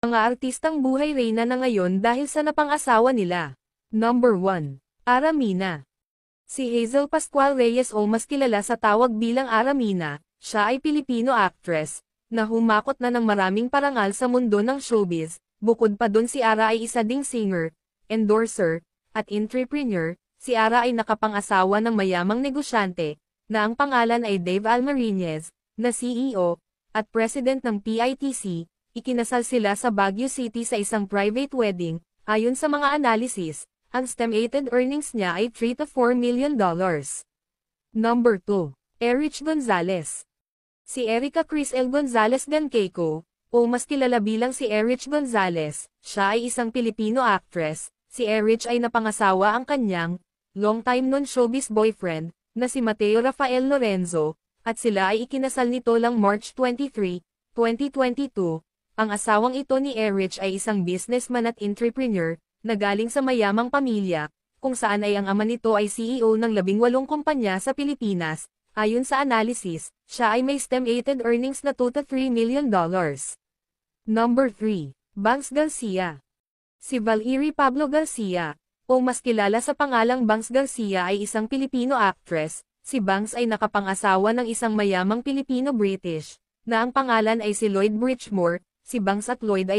Mga artistang buhay reyna na ngayon dahil sa napang-asawa nila. Number 1. Aramina. Si Hazel Pascual Reyes o mas kilala sa tawag bilang Aramina, siya ay Pilipino actress, na humakot na ng maraming parangal sa mundo ng showbiz. Bukod pa dun si Ara ay isa ding singer, endorser, at entrepreneur. Si Ara ay nakapang-asawa ng mayamang negosyante, na ang pangalan ay Dave Almarinez, na CEO, at President ng PITC. Ikinasal sila sa Baguio City sa isang private wedding. Ayon sa mga analysis, ang estimated earnings niya ay $3 to $4 million. Number 2. Erich Gonzalez. Si Erica Crisel Gonzalez Ganqueco, o mas kilala bilang si Erich Gonzalez, siya ay isang Pilipino actress. Si Erich ay napangasawa ang kanyang long-time non-showbiz boyfriend, na si Mateo Rafael Lorenzo, at sila ay ikinasal nito lang March 23, 2022. Ang asawang ito ni Erich ay isang businessman at entrepreneur, na galing sa mayamang pamilya, kung saan ay ang ama nito ay CEO ng 18 kumpanya sa Pilipinas. Ayon sa analysis, siya ay may estimated earnings na $2 to $3 million. Number 3. Bangs Garcia. Si Valerie Pablo Garcia, o mas kilala sa pangalang Bangs Garcia ay isang Pilipino actress. Si Bangs ay nakapang-asawa ng isang mayamang Pilipino-British, na ang pangalan ay si Lloyd Bridgemore. Si Bangs at Lloyd ay